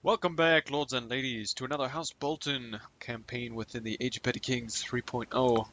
Welcome back, lords and ladies, to another House Bolton campaign within the Age of Petty Kings 3.0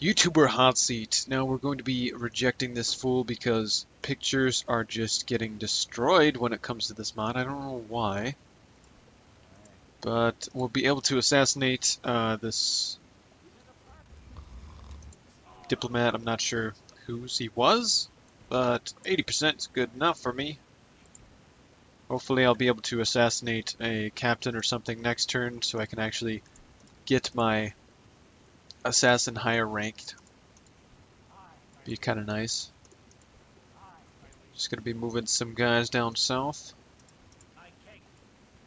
YouTuber Hotseat. Now we're going to be rejecting this fool because pictures are just getting destroyed when it comes to this mod. I don't know why. But we'll be able to assassinate this diplomat. I'm not sure whose he was, but 80% is good enough for me. Hopefully I'll be able to assassinate a captain or something next turn so I can actually get my assassin higher ranked. Be kind of nice. Just gonna be moving some guys down south.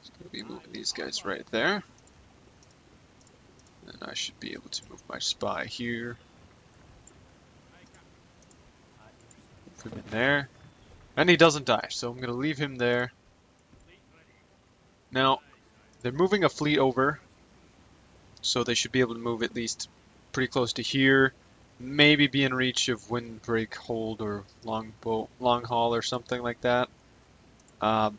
Just gonna be moving these guys right there. And I should be able to move my spy here. Put him in there. And he doesn't die, so I'm gonna leave him there. Now, they're moving a fleet over, so they should be able to move at least pretty close to here. Maybe be in reach of Windbreak Hold or Long Haul or something like that. Not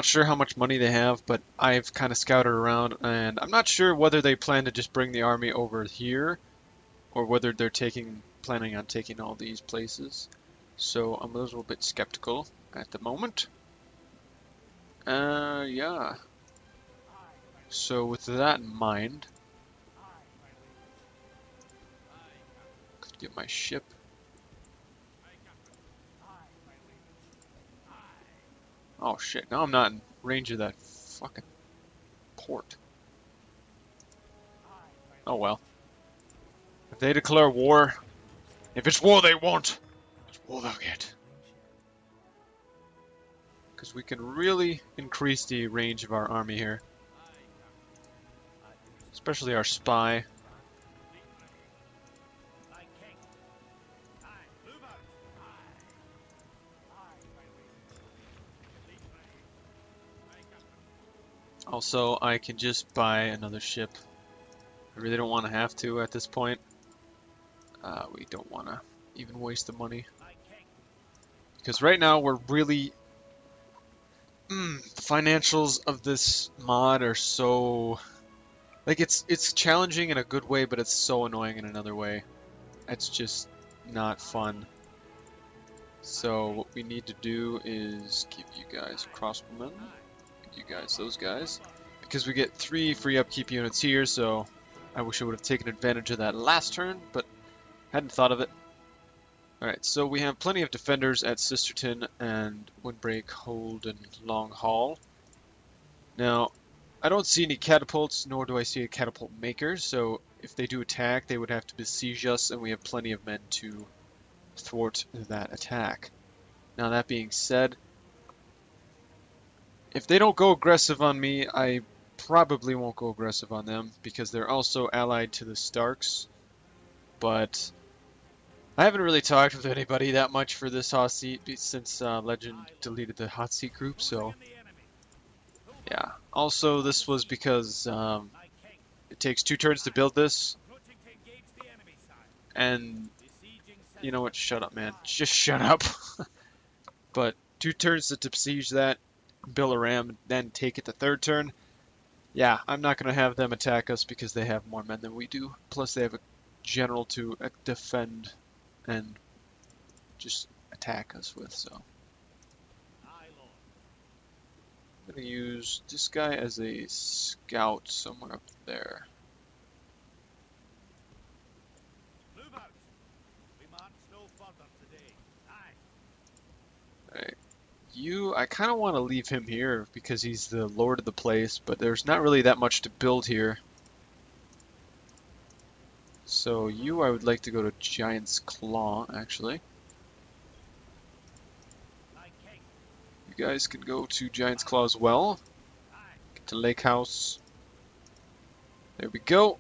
sure how much money they have, but I've kind of scouted around, and I'm not sure whether they plan to just bring the army over here, or whether they're planning on taking all these places. So I'm a little bit skeptical at the moment. Yeah. So with that in mind, could get my ship. Oh shit, now I'm not in range of that fucking port. Oh well. If they declare war, if it's war they want, it's war they'll get. Because we can really increase the range of our army here. Especially our spy. Also, I can just buy another ship. I really don't want to have to at this point. We don't want to even waste the money. Because right now we're really... the financials of this mod are so... Like, it's challenging in a good way, but it's so annoying in another way. It's just not fun. So what we need to do is give you guys crossbowmen, give you guys those guys, because we get 3 free upkeep units here, so I wish I would have taken advantage of that last turn, but hadn't thought of it. Alright, so we have plenty of defenders at Sisterton and Windbreak, Hold, and Long Haul. Now, I don't see any catapults, nor do I see a catapult maker, so if they do attack, they would have to besiege us, and we have plenty of men to thwart that attack. Now, that being said, if they don't go aggressive on me, I probably won't go aggressive on them, because they're also allied to the Starks, but I haven't really talked with anybody that much for this Hotseat since Legend deleted the Hotseat group, so yeah. Also, this was because it takes 2 turns to build this, and you know what, shut up man, just shut up. But 2 turns to besiege that, build a ram, then take it the 3rd turn. Yeah, I'm not going to have them attack us because they have more men than we do, plus they have a general to defend and just attack us with, so. I'm going to use this guy as a scout somewhere up there. Alright. I kind of want to leave him here because he's the lord of the place, but there's not really that much to build here. So I would like to go to Giant's Claw, actually. You guys can go to Giant's Claw as well. Get to Lake House. There we go.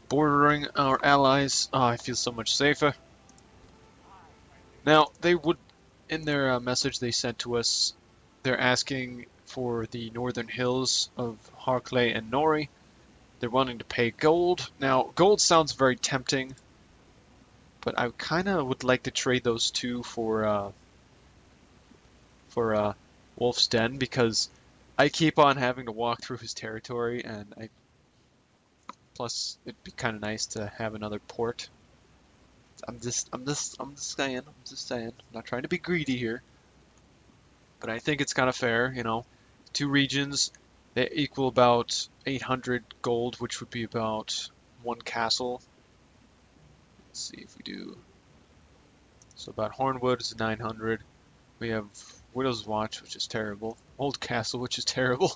Bordering our allies. Oh, I feel so much safer. Now, they would, in their message they sent to us, they're asking for the northern hills of Harclay and Nori. They're wanting to pay gold. Now, gold sounds very tempting, but I kind of would like to trade those 2 for Wolf's Den, because I keep on having to walk through his territory, and plus it'd be kind of nice to have another port. I'm just saying. I'm not trying to be greedy here, but I think it's kind of fair, you know. Two regions, they equal about 800 gold, which would be about one castle. Let's see if we do. So about Hornwood is 900. We have Widow's Watch, which is terrible. Old Castle, which is terrible.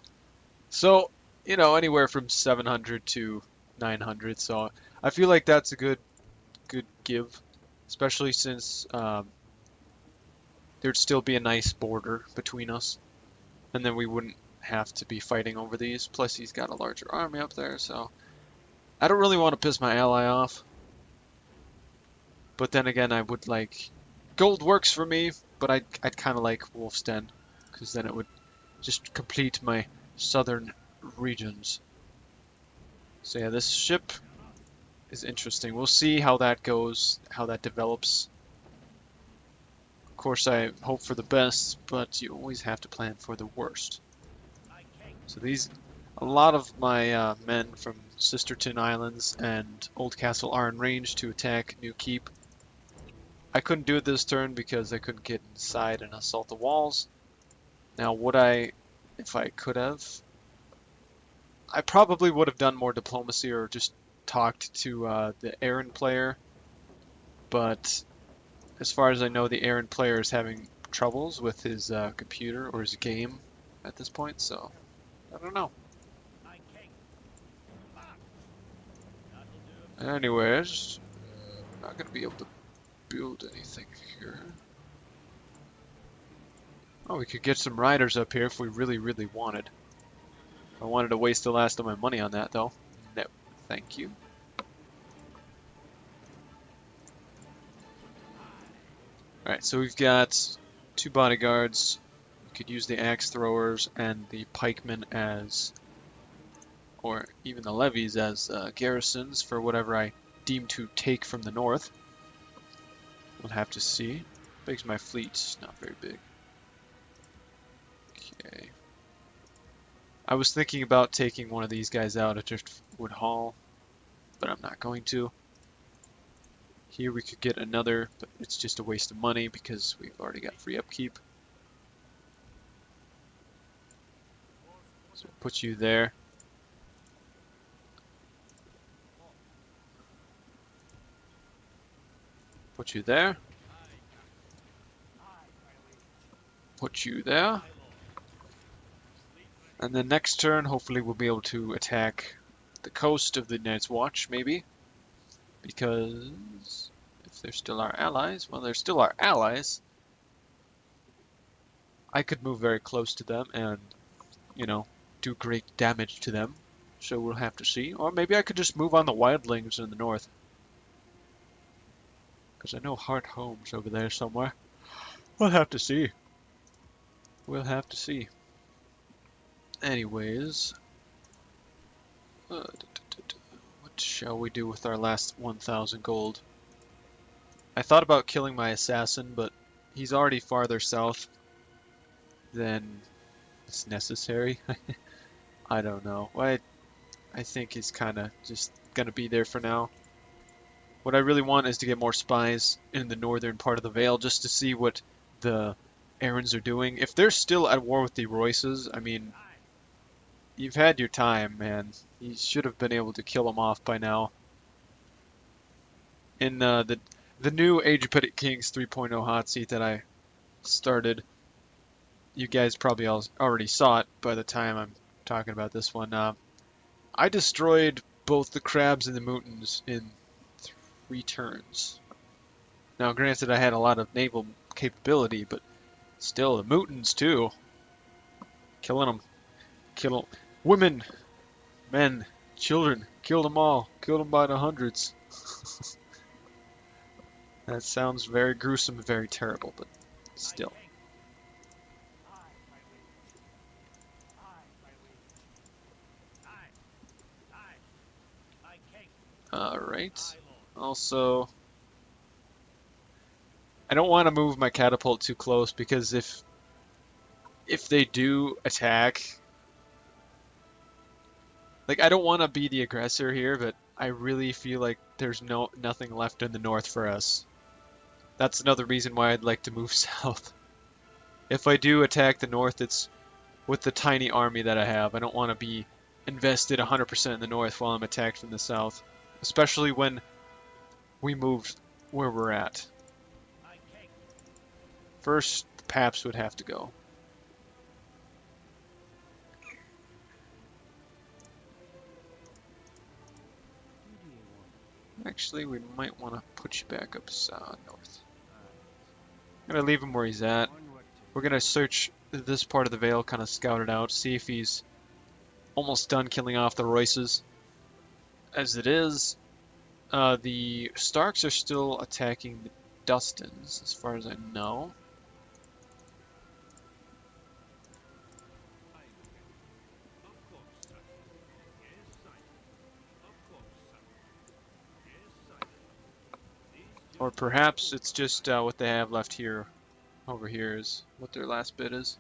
So, you know, anywhere from 700 to 900. So I feel like that's a good give, especially since there'd still be a nice border between us, and then we wouldn't have to be fighting over these. Plus, he's got a larger army up there, so I don't really want to piss my ally off. But then again, I would like gold works for me, but I'd kind of like Wolfsten, because then it would just complete my southern regions. So yeah, this ship is interesting. We'll see how that goes, how that develops. Of course, I hope for the best, but you always have to plan for the worst. So a lot of my men from Sisterton Islands and Old Castle are in range to attack New Keep. I couldn't do it this turn because I couldn't get inside and assault the walls. Now, would I, if I could have, I probably would have done more diplomacy or just talked to the Aaron player. But as far as I know, the Aaron player is having troubles with his computer or his game at this point, so I don't know. Anyways, I'm not going to be able to build anything here. Oh, we could get some riders up here if we really, really wanted. I wanted to waste the last of my money on that, though. No, thank you. Alright, so we've got 2 bodyguards. We could use the axe throwers and the pikemen as, or even the levies as garrisons for whatever I deem to take from the north. We'll have to see. Big's my fleet? Not very big. Okay. I was thinking about taking one of these guys out at Driftwood Hall, but I'm not going to. Here we could get another, but it's just a waste of money because we've already got free upkeep. So we'll put you there. Put you there. Put you there. And then next turn, hopefully we'll be able to attack the coast of the Night's Watch, maybe. Because if they're still our allies, well, they're still our allies. I could move very close to them and, you know, do great damage to them. So we'll have to see. Or maybe I could just move on the wildlings in the north. Because I know Hart Home's over there somewhere. We'll have to see. We'll have to see. Anyways. What shall we do with our last 1,000 gold? I thought about killing my assassin, but he's already farther south than it's necessary. I don't know. I think he's kind of just gonna be there for now. What I really want is to get more spies in the northern part of the Vale just to see what the Aarons are doing. If they're still at war with the Royces, I mean, you've had your time, man. You should have been able to kill them off by now. In the new Age of Petty Kings 3.0 hot seat that I started, you guys probably already saw it by the time I'm talking about this one. I destroyed both the crabs and the mootons in 3 turns. Now, granted, I had a lot of naval capability, but still, the mootons too. Killing them. Kill women, men, children. Killed them all. Killed them by the hundreds. That sounds very gruesome and very terrible, but still. Alright. Also, I don't want to move my catapult too close because if they do attack, Like, I don't want to be the aggressor here, but I really feel like there's nothing left in the north for us. That's another reason why I'd like to move south. If I do attack the north, it's with the tiny army that I have. I don't want to be invested 100% in the north while I'm attacked from the south. Especially when we moved where we're at. First, the Paps would have to go. Actually, we might want to put you back up north. I'm going to leave him where he's at. We're going to search this part of the Vale, kind of scout it out, see if he's almost done killing off the Royces. As it is, the Starks are still attacking the Dustins, as far as I know. Or perhaps it's just what they have left here. Over here is what their last bit is.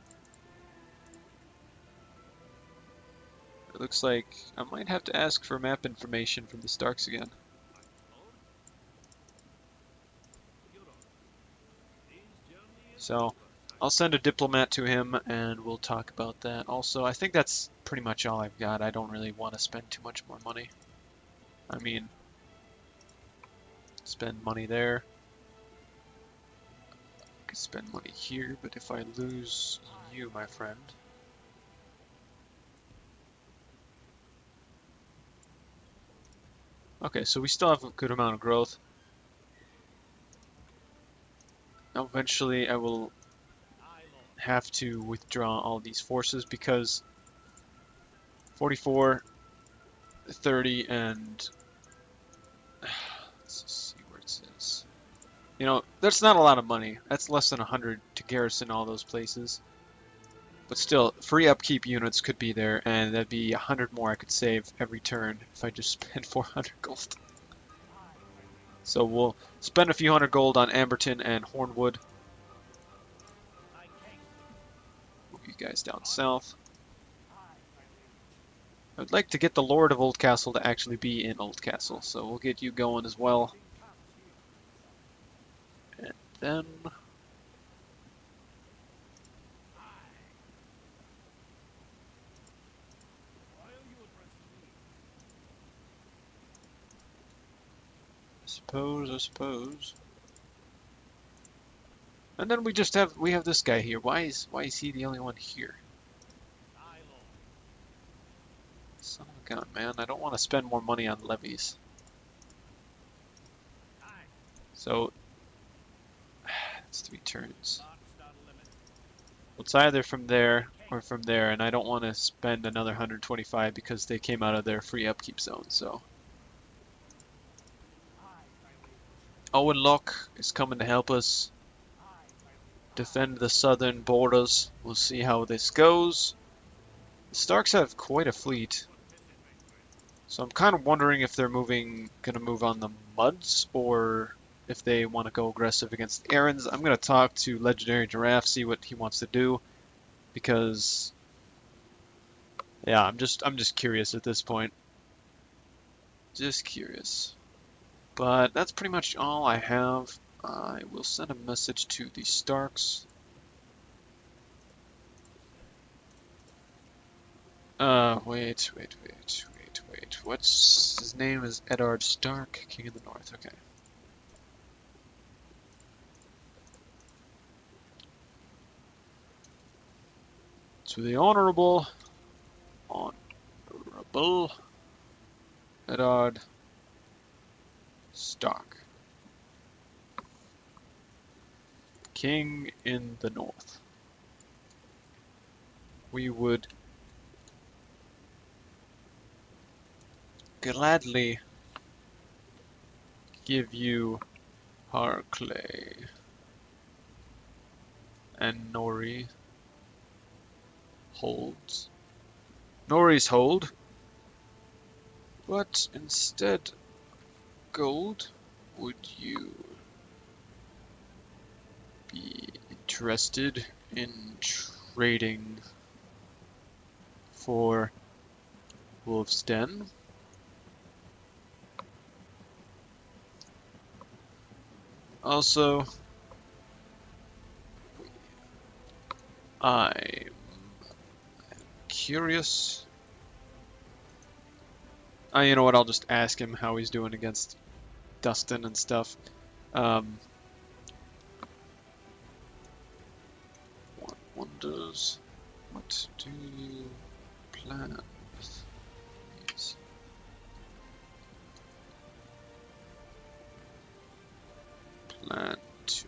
It looks like I might have to ask for map information from the Starks again. So I'll send a diplomat to him and we'll talk about that. Also, I think that's pretty much all I've got. I don't really want to spend too much more money. I mean, spend money there. I could spend money here, but if I lose you, my friend. Okay, so we still have a good amount of growth. Now eventually I will have to withdraw all these forces because 44, 30, and let's just see where it says. You know, that's not a lot of money. That's less than 100 to garrison all those places. But still, free upkeep units could be there, and that'd be 100 more I could save every turn if I just spend 400 gold. So we'll spend a few hundred gold on Amberton and Hornwood. Move you guys down south. I would like to get the Lord of Oldcastle to actually be in Oldcastle, so we'll get you going as well. And then I suppose. And then we have this guy here. Why is he the only one here? Son of a gun, man. I don't want to spend more money on levies. So it's 3 turns. It's either from there or from there, and I don't want to spend another 125 because they came out of their free upkeep zone, so. Owen Locke is coming to help us defend the southern borders. We'll see how this goes. The Starks have quite a fleet, so I'm kind of wondering if they're gonna move on the Muds or if they want to go aggressive against the Arryns. I'm gonna talk to Legendary Giraffe, see what he wants to do, because yeah, I'm just curious at this point. Just curious. But that's pretty much all I have. I will send a message to the Starks. Wait. What's his name? Is Eddard Stark, King of the North. Okay. To the Honorable Eddard Stark, King in the North. We would gladly give you Harclay and Nori holds. Nori's hold, but instead gold, would you be interested in trading for Wolf's Den. Also, I'm curious. You know what? I'll just ask him how he's doing against Dustin and stuff. What wonders? What do you plan with these? Plan to.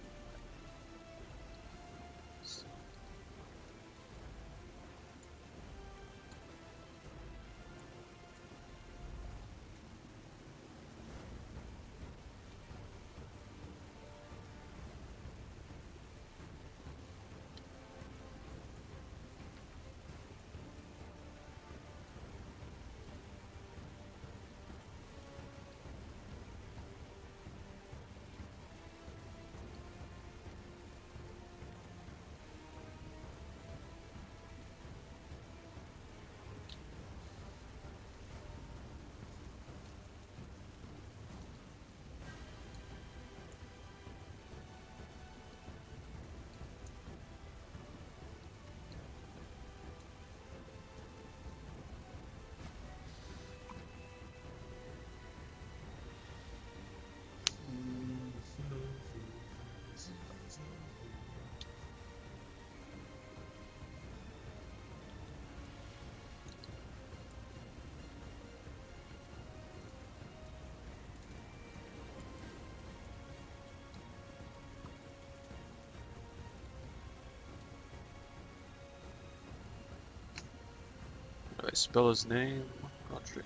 How do I spell his name? Roderick.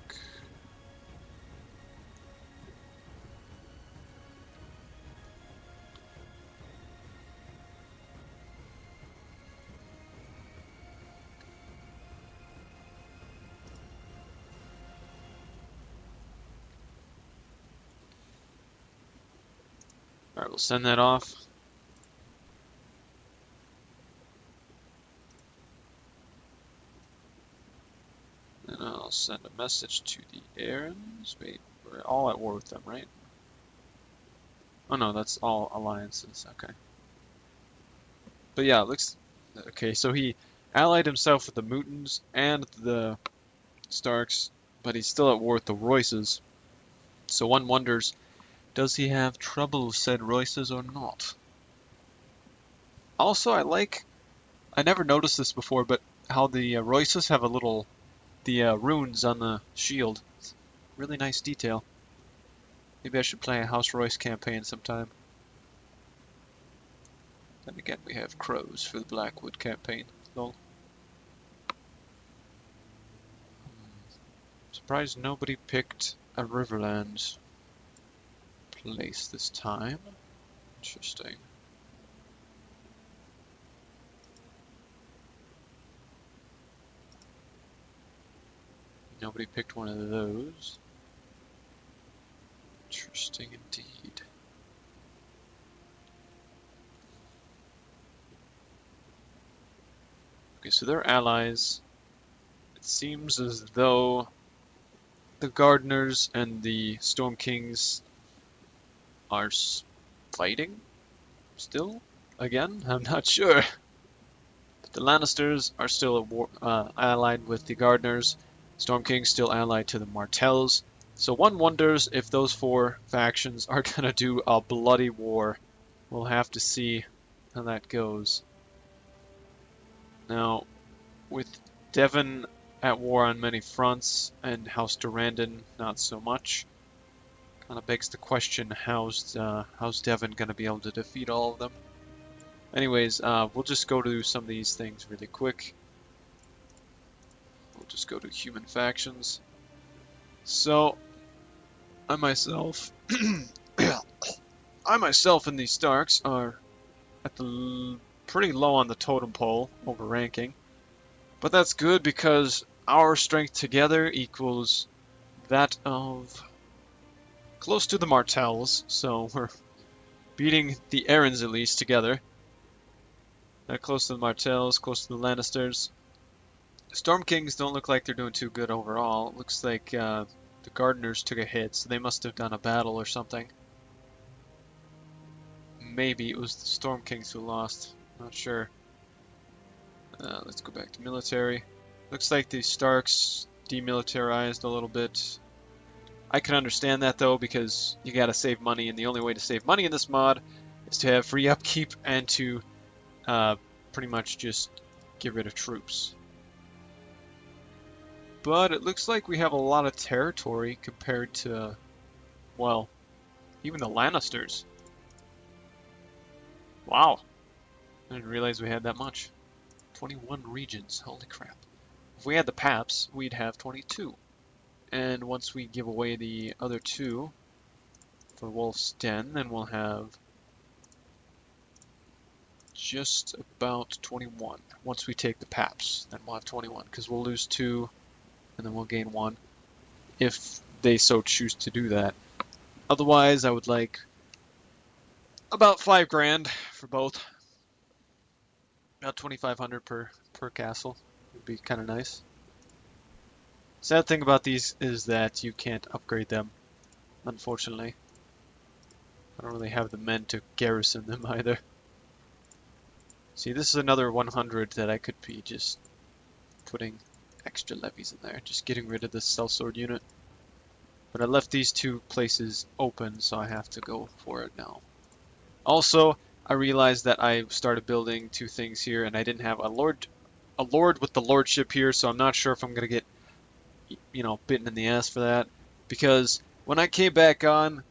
Alright, we'll send that off. And I'll send a message to the Aarons. Wait, we're all at war with them, right? Oh no, that's all alliances. Okay. But yeah, it looks... Okay, so he allied himself with the Mootons and the Starks, but he's still at war with the Royces. So one wonders, does he have trouble, said Royces, or not? Also, I never noticed this before, but how the Royces have the runes on the shield. It's really nice detail. Maybe I should play a House Royce campaign sometime. Then again, we have crows for the Blackwood campaign. Lol. Surprised nobody picked a Riverlands place this time. Interesting. Nobody picked one of those. Interesting indeed. Okay, so they're allies. It seems as though the Gardeners and the Storm Kings are fighting still? Again? I'm not sure. But the Lannisters are still at war, allied with the Gardeners. Storm King's still allied to the Martells. So one wonders if those four factions are gonna do a bloody war. We'll have to see how that goes. Now, with Devon at war on many fronts and House Durrandon not so much, kind of begs the question: how's Devon gonna be able to defeat all of them? Anyways, we'll just go to some of these things really quick. We'll just go to human factions. So, I myself, and the Starks are at the pretty low on the totem pole over ranking, but that's good because our strength together equals that of close to the Martells, so we're beating the Aarons at least together. Close to the Martells, close to the Lannisters. Storm Kings don't look like they're doing too good overall. It looks like the Gardeners took a hit, so they must have done a battle or something. Maybe it was the Storm Kings who lost. Not sure. Let's go back to military. Looks like the Starks demilitarized a little bit. I can understand that though, because you gotta save money, and the only way to save money in this mod is to have free upkeep and to pretty much just get rid of troops. But it looks like we have a lot of territory compared to, well, even the Lannisters. Wow. I didn't realize we had that much. 21 regions, holy crap. If we had the Paps, we'd have 22. And once we give away the other 2 for Wolf's Den, then we'll have just about 21. Once we take the Paps, then we'll have 21, because we'll lose 2, and then we'll gain 1, if they so choose to do that. Otherwise, I would like about 5 grand for both. About 2,500 per castle would be kind of nice. Sad thing about these is that you can't upgrade them, unfortunately. I don't really have the men to garrison them either. See, this is another 100 that I could be just putting extra levies in there, just getting rid of this sellsword unit. But I left these 2 places open, so I have to go for it now. Also, I realized that I started building 2 things here, and I didn't have a lord with the lordship here, so I'm not sure if I'm gonna get, you know, bitten in the ass for that. Because when I came back on,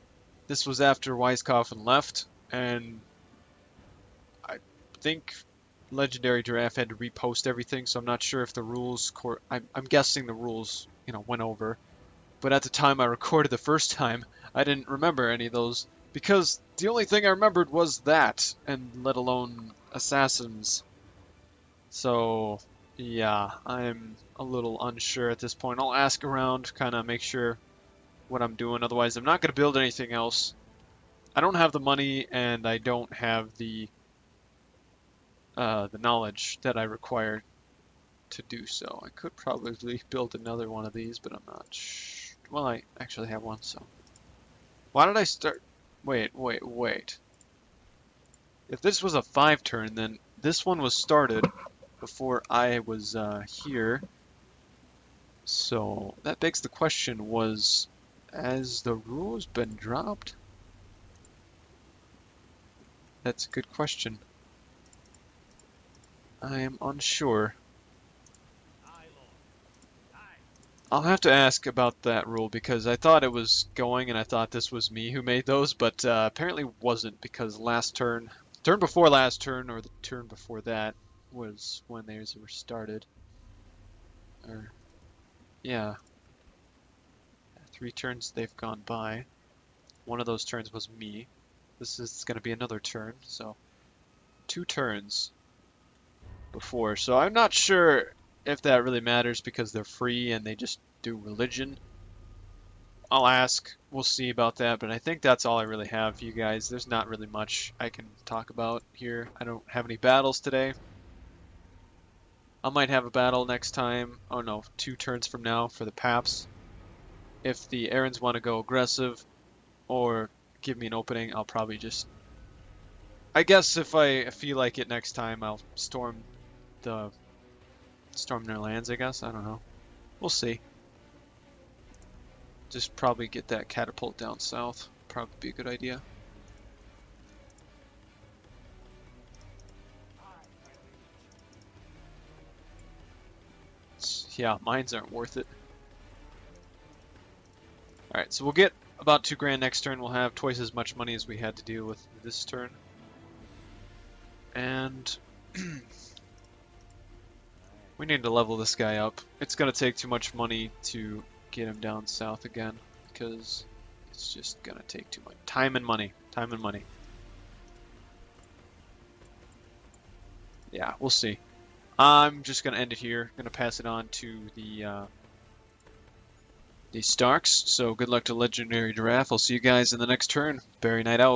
this was after Weiskoffen left, and I think Legendary Giraffe had to repost everything, so I'm not sure if the rules, I'm guessing the rules, you know, went over. But at the time I recorded the first time, I didn't remember any of those, because the only thing I remembered was that, and let alone assassins. So, yeah, I'm a little unsure at this point. I'll ask around, kind of make sure what I'm doing, otherwise I'm not going to build anything else. I don't have the money, and I don't have the knowledge that I require to do so. I could probably build another one of these, but I'm not sure. Well, I actually have one, so. Why did I start? Wait. If this was a 5 turn, then this one was started before I was here. So that begs the question, has the rules been dropped? That's a good question. I am unsure. I'll have to ask about that rule, because I thought it was going, and I thought this was me who made those, but apparently wasn't, because last turn before last turn, or the turn before that, was when theirs were started. Or, yeah. 3 turns they've gone by. One of those turns was me. This is going to be another turn, so 2 turns before. So I'm not sure if that really matters, because they're free and they just do religion. I'll ask. We'll see about that, but I think that's all I really have for you guys. There's not really much I can talk about here. I don't have any battles today. I might have a battle next time. Oh no, 2 turns from now for the Paps. If the Errands want to go aggressive or give me an opening, I'll probably just... I guess if I feel like it next time, I'll storm their lands, I guess. I don't know. We'll see. Just probably get that catapult down south. Probably be a good idea. Yeah, mines aren't worth it. Alright, so we'll get about 2 grand next turn. We'll have twice as much money as we had to deal with this turn. And we need to level this guy up. It's going to take too much money to get him down south again, because it's just going to take too much time and money. Time and money. Yeah, we'll see. I'm just going to end it here. I'm going to pass it on to the Starks. So good luck to Legendary Giraffe. I'll see you guys in the next turn. Berry night out.